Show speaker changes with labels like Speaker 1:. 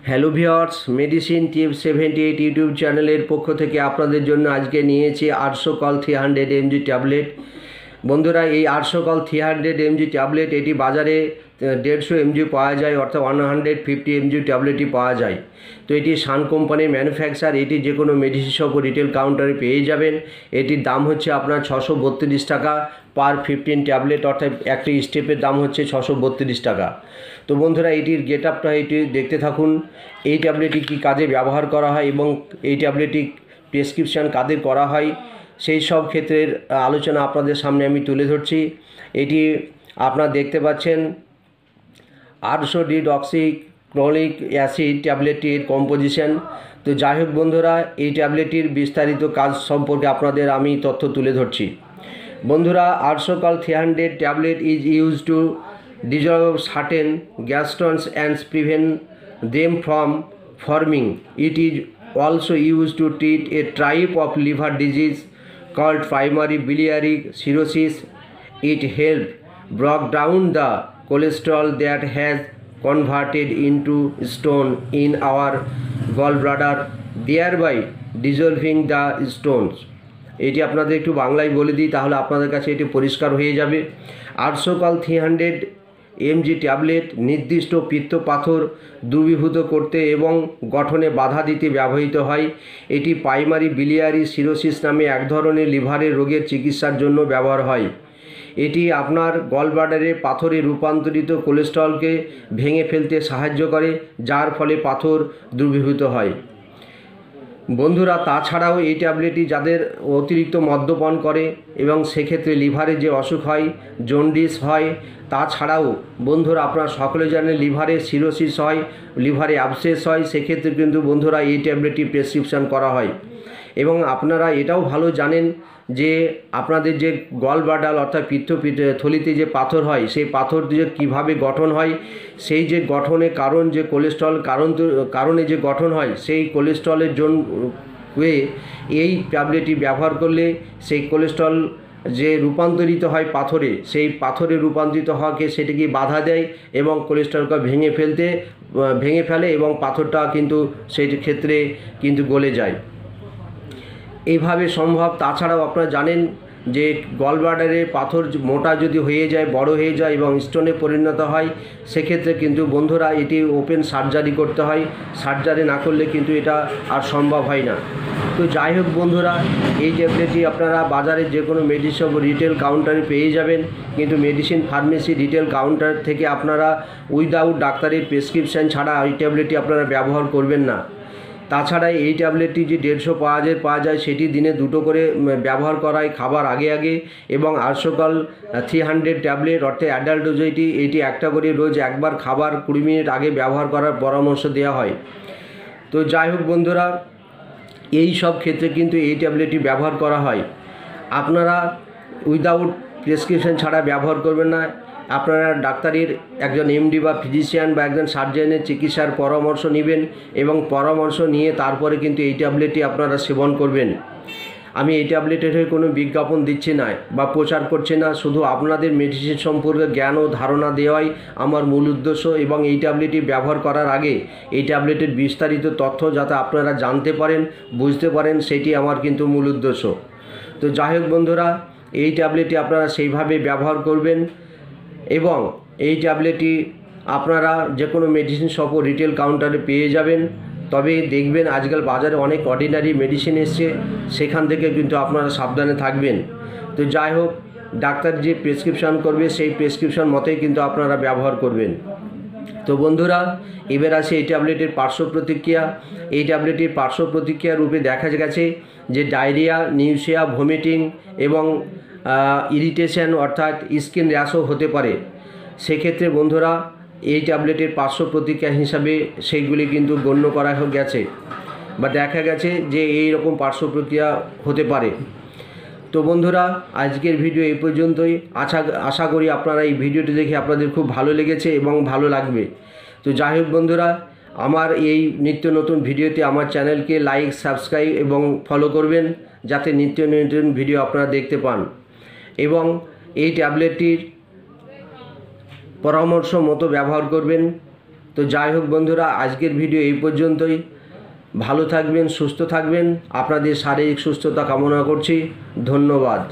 Speaker 1: Hello viewers, medicine tips 78 YouTube চ্যানেলের পক্ষ থেকে আপনাদের জন্য আজকে নিয়েছি 800 কল 300 mg ট্যাবলেট। বন্ধুরা, এই 800 কল 300 mg ট্যাবলেট এটি বাজারে 150 mg পাওয়া যায়, অর্থাৎ 150 mg ট্যাবলেটই পাওয়া যায়। তো এটি সান কোম্পানির ম্যানুফ্যাকচার। এটি যে কোনো মেডিসিন শপ ও রিটেল কাউন্টারে পেয়ে যাবেন। এটির দাম হচ্ছে আপনার 632 টাকা পার 15 ট্যাবলেট, অর্থাৎ একটি স্টেপের দাম হচ্ছে 632 টাকা। তো বন্ধুরা, এটির গেট আপটা এটি দেখতে থাকুন। এই ট্যাবলেটটি কী কাজে ব্যবহার করা হয় এবং এই ট্যাবলেটটি প্রেসক্রিপশান কাদের করা হয় সেই সব ক্ষেত্রের আলোচনা আপনাদের সামনে আমি তুলে ধরছি। এটি আপনারা দেখতে পাচ্ছেন 800 ডিঅক্সি ক্লোরিক অ্যাসিড ট্যাবলেটটির কম্পোজিশন। তো যাই হোক বন্ধুরা, এই ট্যাবলেটটির বিস্তারিত কাজ সম্পর্কে আপনাদের আমি তথ্য তুলে ধরছি। বন্ধুরা, 800 call 300 tablet is used to dissolve certain gallstones and prevent them from forming. It is also used to treat a type of liver disease called primary biliary cirrhosis. It helps break down the cholesterol that has converted into stone in our gallbladder, thereby dissolving the stones. এটি আপনাদের একটু বাংলায় বলে দিই, তাহলে আপনাদের কাছে এটি পরিষ্কার হয়ে যাবে। 800 কল 300 mg ট্যাবলেট নির্দিষ্ট পিত্ত পাথর দূরীভূত করতে এবং গঠনে বাধা দিতে ব্যবহৃত হয়। এটি প্রাইমারি বিলিয়ারি সিরোসিস নামে এক ধরনের লিভারের রোগের চিকিৎসার জন্য ব্যবহার হয়। এটি আপনার গলব্লাডারে পাথরে রূপান্তরিত কোলেস্টেরলকে ভেঙে ফেলতে সাহায্য করে, যার ফলে পাথর দূরীভূত হয়। বন্ধুরা, তাছাড়াও এই ট্যাবলেটটি যাদের অতিরিক্ত মদ্যপান করে এবং সেক্ষেত্রে লিভারে যে অসুখ হয়, জন্ডিস হয়, তাছাড়াও বন্ধুরা আপনারা সকলে জানেন লিভারে সিরোসিস হয়, লিভারে অ্যাবসেস হয়, সেক্ষেত্রে কিন্তু বন্ধুরা এই ট্যাবলেটটি প্রেসক্রিপশান করা হয়। এবং আপনারা এটাও ভালো জানেন যে আপনাদের যে গলব্লাডার অর্থাৎ থলিতে যে পাথর হয়, সেই পাথর যে কীভাবে গঠন হয়, সেই যে গঠনের কারণ যে কোলেস্ট্রল কারণে যে গঠন হয়, সেই কোলেস্ট্রলের জন্য এই ট্যাবলেটটি ব্যবহার করলে সেই কোলেস্ট্রল যে রূপান্তরিত হয় পাথরে, সেই পাথরে রূপান্তরিত হওয়াকে সেটিকে বাধা দেয় এবং কোলেস্ট্রলকে ভেঙে ফেলে এবং পাথরটা কিন্তু সেই ক্ষেত্রে কিন্তু গলে যায়। এইভাবে সম্ভব। তাছাড়াও আপনারা জানেন যে গলব্লাডারে পাথর মোটা যদি হয়ে যায়, বড় হয়ে যায় এবং স্টোনে পরিণত হয়, সেক্ষেত্রে কিন্তু বন্ধুরা এটি ওপেন সার্জারি করতে হয়। সার্জারি না করলে কিন্তু এটা আর সম্ভব হয় না। তো যাই হোক বন্ধুরা, এই ট্যাবলেটটি আপনারা বাজারে যে কোনো মেডিসিন রিটেল কাউন্টারে পেয়ে যাবেন, কিন্তু মেডিসিন ফার্মেসি রিটেল কাউন্টার থেকে আপনারা উইদাউট ডাক্তারের প্রেসক্রিপশান ছাড়া এই ট্যাবলেটটি আপনারা ব্যবহার করবেন না। তাছাড়া এই ট্যাবলেটটি যে 150 পাওয়া যায় সেটি দিনে 2টো করে ব্যবহার করায় খাবার আগে এবং 800 কল 300 ট্যাবলেট অর্থাৎ অ্যাডাল্ট ডোজ এটি একটা করে রোজ একবার খাবার 20 মিনিট আগে ব্যবহার করার পরামর্শ দেওয়া হয়। তো যাই হোক বন্ধুরা, এই সব ক্ষেত্রে কিন্তু এই ট্যাবলেটটি ব্যবহার করা হয়। আপনারা উইদাউট প্রেসক্রিপশন ছাড়া ব্যবহার করবেন না। আপনারা ডাক্তারের একজন এমডি বা ফিজিশিয়ান বা একজন সার্জনের চিকিৎসার পরামর্শ নেবেন এবং পরামর্শ নিয়ে তারপরে কিন্তু এই ট্যাবলেটটি আপনারা সেবন করবেন। আমি এই ট্যাবলেটের হয়ে কোনো বিজ্ঞাপন দিচ্ছি না বা প্রচার করছি না, শুধু আপনাদের মেডিসিন সম্পর্কে জ্ঞান ও ধারণা দেওয়াই আমার মূল উদ্দেশ্য। এবং এই ট্যাবলেটটি ব্যবহার করার আগে এই ট্যাবলেটের বিস্তারিত তথ্য যাতে আপনারা জানতে পারেন, বুঝতে পারেন, সেটি আমার কিন্তু মূল উদ্দেশ্য। তো যাই হোক বন্ধুরা, এই ট্যাবলেটটি আপনারা সেইভাবে ব্যবহার করবেন এবং এই ট্যাবলেটটি আপনারা যে কোনো মেডিসিন শপ ও রিটেল কাউন্টারে পেয়ে যাবেন। তবে দেখবেন আজকাল বাজারে অনেক অর্ডিনারি মেডিসিন এসছে, সেখান থেকে কিন্তু আপনারা সাবধানে থাকবেন। তো যাই হোক, ডাক্তার যে প্রেসক্রিপশান করবে সেই প্রেসক্রিপশান মতোই কিন্তু আপনারা ব্যবহার করবেন। তো বন্ধুরা, এবার আসে এই ট্যাবলেটের পার্শ্ব প্রতিক্রিয়া। এই ট্যাবলেটের পার্শ্ব প্রতিক্রিয়া রূপে দেখা গেছে যে ডায়রিয়া, নিউসিয়া, ভমিটিং এবং ইরিটেশন অর্থাৎ স্কিন র্যাশও হতে পারে। সেক্ষেত্রে বন্ধুরা এই ট্যাবলেটের পার্শ্ব প্রতিক্রিয়া হিসাবে সেইগুলি কিন্তু গণ্য করা গেছে বা দেখা গেছে যে এই রকম পার্শ্ব প্রতিক্রিয়া হতে পারে। তো বন্ধুরা, আজকের ভিডিও এই পর্যন্তই। আশা করি আপনারা এই ভিডিওটি দেখে আপনাদের খুব ভালো লেগেছে এবং ভালো লাগবে। তো যাই হোক বন্ধুরা, আমার এই নিত্য নতুন ভিডিওতে আমার চ্যানেলকে লাইক, সাবস্ক্রাইব এবং ফলো করবেন, যাতে নিত্য নতুন ভিডিও আপনারা দেখতে পান এবং এই ট্যাবলেটটির পরামর্শ মতো ব্যবহার করবেন। তো তো যাই হোক বন্ধুরা, আজকের ভিডিও এই পর্যন্তই। ভালো থাকবেন, সুস্থ থাকবেন, আপনাদের শারীরিক সুস্থতা কামনা করছি। ধন্যবাদ।